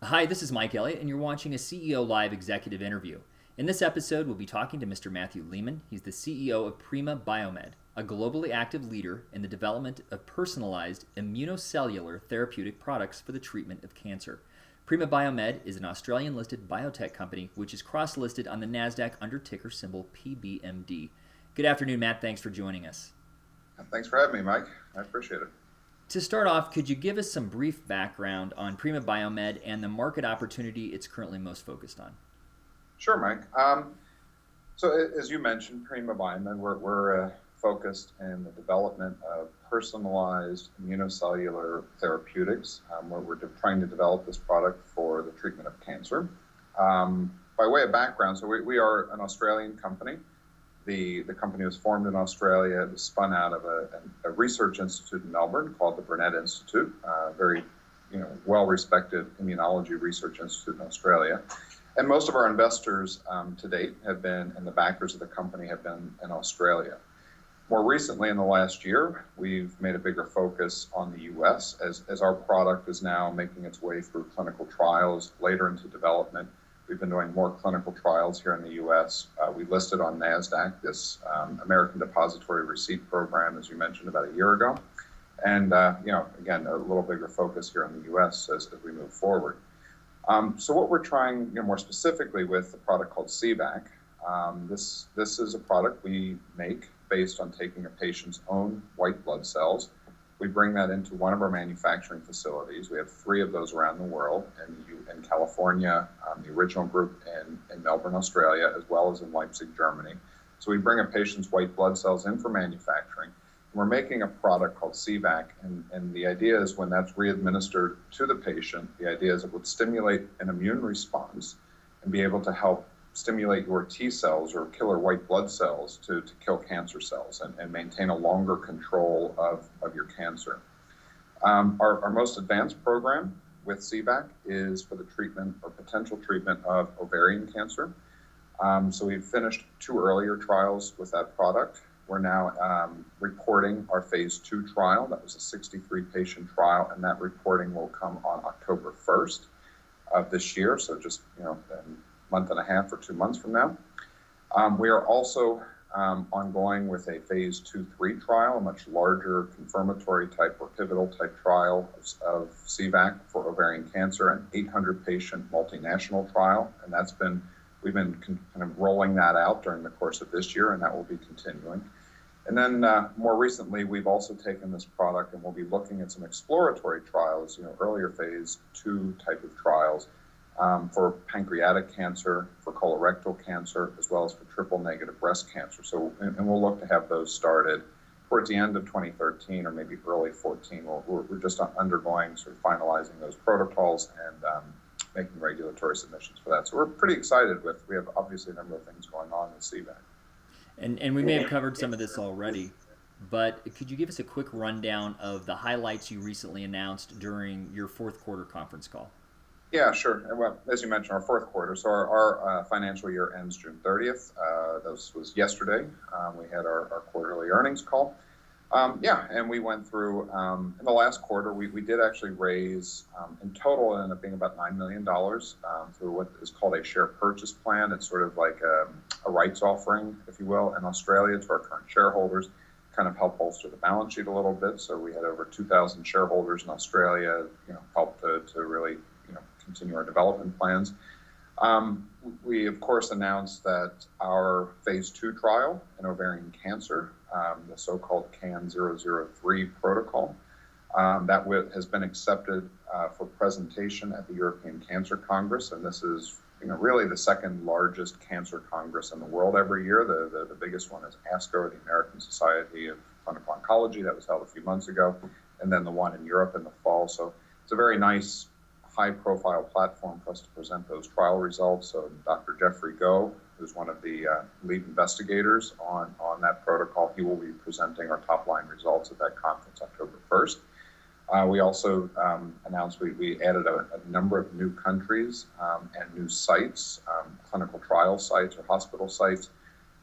Hi, this is Mike Elliott, and you're watching a CEO Live executive interview. In this episode, we'll be talking to Mr. Matthew Lehman. He's the CEO of Prima Biomed, a globally active leader in the development of personalized immunocellular therapeutic products for the treatment of cancer. Prima Biomed is an Australian-listed biotech company which is cross-listed on the NASDAQ under ticker symbol PBMD. Good afternoon, Matt. Thanks for joining us. Thanks for having me, Mike. I appreciate it. To start off, could you give us some brief background on Prima Biomed and the market opportunity it's currently most focused on? Sure, Mike. So as you mentioned, Prima Biomed, we're focused in the development of personalized immunocellular therapeutics, where we're trying to develop this product for the treatment of cancer. By way of background, so we are an Australian company. The company was formed in Australia. It was spun out of a research institute in Melbourne called the Burnet Institute, a very well-respected immunology research institute in Australia. And most of our investors to date have been, and the backers of the company have been in Australia. More recently, in the last year, we've made a bigger focus on the U.S. as our product is now making its way through clinical trials later into development. We've been doing more clinical trials here in the U.S. We listed on NASDAQ this American Depository Receipt Program, as you mentioned, about a year ago. And, again, a little bigger focus here in the U.S. as we move forward. So what we're trying more specifically with the product called CVAC, this is a product we make based on taking a patient's own white blood cells. We bring that into one of our manufacturing facilities. We have 3 of those around the world, in California, the original group in Melbourne, Australia, as well as in Leipzig, Germany. So we bring a patient's white blood cells in for manufacturing. We're making a product called CVAC, and the idea is when that's re-administered to the patient, the idea is it would stimulate an immune response and be able to help stimulate your T cells or killer white blood cells to kill cancer cells and maintain a longer control of your cancer. Our most advanced program with CVAC is for the treatment or potential treatment of ovarian cancer. So we've finished 2 earlier trials with that product. We're now reporting our phase 2 trial. That was a 63-patient trial, and that reporting will come on October 1st of this year, so just a month and a half or 2 months from now. We are also ongoing with a phase 2/3 trial, a much larger confirmatory type or pivotal type trial of CVAC for ovarian cancer, an 800-patient multinational trial, and we've been kind of rolling that out during the course of this year, and that will be continuing. And then more recently, we've also taken this product and we'll be looking at some exploratory trials, earlier phase 2 type of trials for pancreatic cancer, for colorectal cancer, as well as for triple-negative breast cancer. So, and we'll look to have those started towards the end of 2013 or maybe early 14. We're just undergoing, sort of finalizing those protocols and making regulatory submissions for that. So we're pretty excited we have obviously a number of things going on with CVAC. And we may have covered some of this already, but could you give us a quick rundown of the highlights you recently announced during your 4th quarter conference call? Yeah, sure. Well, as you mentioned, our 4th quarter. So our financial year ends June 30th. This was yesterday. We had our quarterly earnings call. And we went through, in the last quarter, we did actually raise, in total, it ended up being about $9 million through what is called a share purchase plan. It's sort of like a rights offering, if you will, in Australia to our current shareholders, kind of help bolster the balance sheet a little bit. So we had over 2,000 shareholders in Australia, help to really, continue our development plans. We, of course, announced that our phase 2 trial in ovarian cancer, the so-called CAN003 protocol, that has been accepted for presentation at the European Cancer Congress, and this is really the 2nd largest cancer congress in the world every year. The biggest one is ASCO, the American Society of Clinical Oncology, that was held a few months ago, and then the one in Europe in the fall. So it's a very nice high-profile platform for us to present those trial results. So Dr. Jeffrey Goh, who's one of the lead investigators on that protocol, he will be presenting our top-line results at that conference October 1st. We also announced we added a number of new countries and new sites, clinical trial sites or hospital sites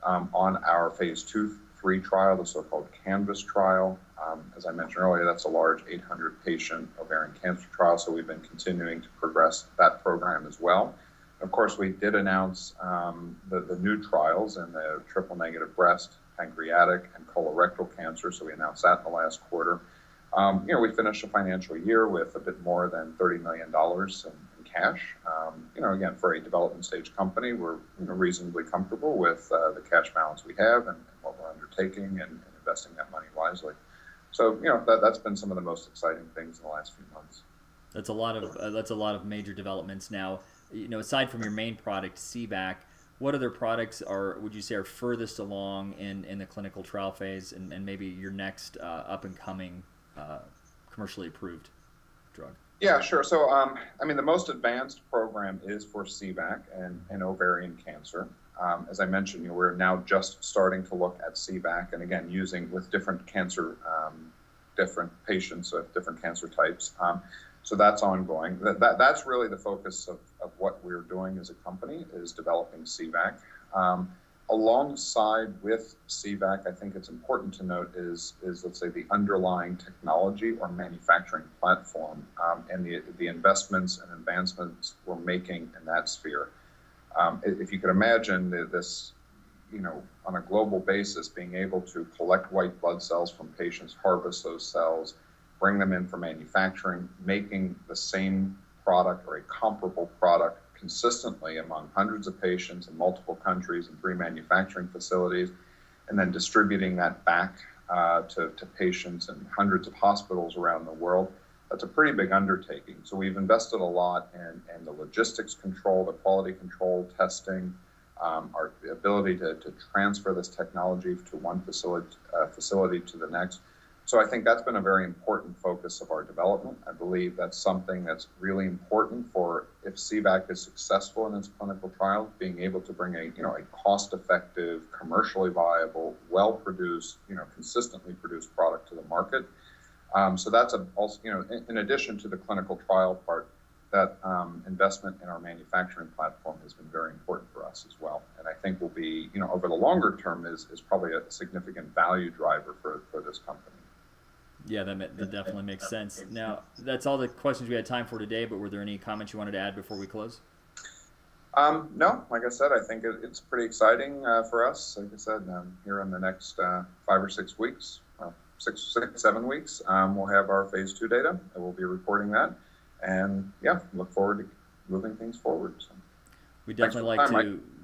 on our phase 2/3 trial, the so-called CANVAS trial. As I mentioned earlier, that's a large 800-patient ovarian cancer trial, so we've been continuing to progress that program as well. Of course, we did announce the new trials in the triple-negative breast, pancreatic, and colorectal cancer, so we announced that in the last quarter. We finished a financial year with a bit more than $30 million in cash. Again, for a development stage company, we're reasonably comfortable with the cash balance we have and what we're undertaking and investing that money wisely. So, that's been some of the most exciting things in the last few months. That's a lot of major developments now. Aside from your main product, CVAC, what other products would you say are furthest along in the clinical trial phase and maybe your next up and coming commercially approved drug? Yeah, sure. So, the most advanced program is for CVAC and ovarian cancer. As I mentioned, we're now just starting to look at CVAC, and again, using with different cancer, different patients with different cancer types. So that's ongoing. That's really the focus of what we're doing as a company, is developing CVAC. Alongside with CVAC, I think it's important to note is let's say the underlying technology or manufacturing platform and the investments and advancements we're making in that sphere. If you could imagine this, on a global basis, being able to collect white blood cells from patients, harvest those cells, bring them in for manufacturing, making the same product or a comparable product consistently among hundreds of patients in multiple countries and 3 manufacturing facilities, and then distributing that back to patients in hundreds of hospitals around the world. That's a pretty big undertaking. So we've invested a lot in the logistics control, the quality control, testing, our ability to transfer this technology to one facility to the next. So I think that's been a very important focus of our development. I believe that's something that's really important for, if CVAC is successful in its clinical trial, being able to bring a cost-effective, commercially viable, well-produced, consistently produced product to the market. So that's also, in addition to the clinical trial part, that investment in our manufacturing platform has been very important for us as well. And I think will be, over the longer term, is probably a significant value driver for this company. Yeah, that definitely makes sense. Now, that's all the questions we had time for today, but were there any comments you wanted to add before we close? No, like I said, I think it's pretty exciting for us. Like I said, here in the next 5 or 6 weeks, 7 weeks, we'll have our phase 2 data, and we'll be reporting that. And look forward to moving things forward. So. We definitely like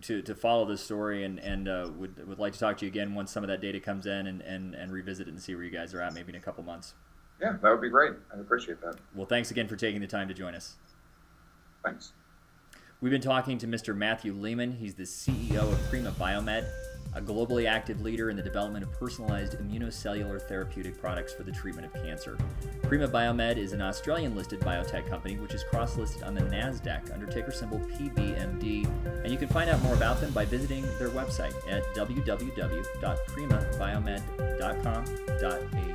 to follow this story and would like to talk to you again once some of that data comes in and revisit it and see where you guys are at maybe in a couple months. Yeah, that would be great. I appreciate that. Well, thanks again for taking the time to join us. Thanks. We've been talking to Mr. Matthew Lehman. He's the CEO of Prima Biomed, a globally active leader in the development of personalized immunocellular therapeutic products for the treatment of cancer. Prima Biomed is an Australian-listed biotech company which is cross-listed on the NASDAQ under ticker symbol PBMD, and you can find out more about them by visiting their website at www.primabiomed.com.au.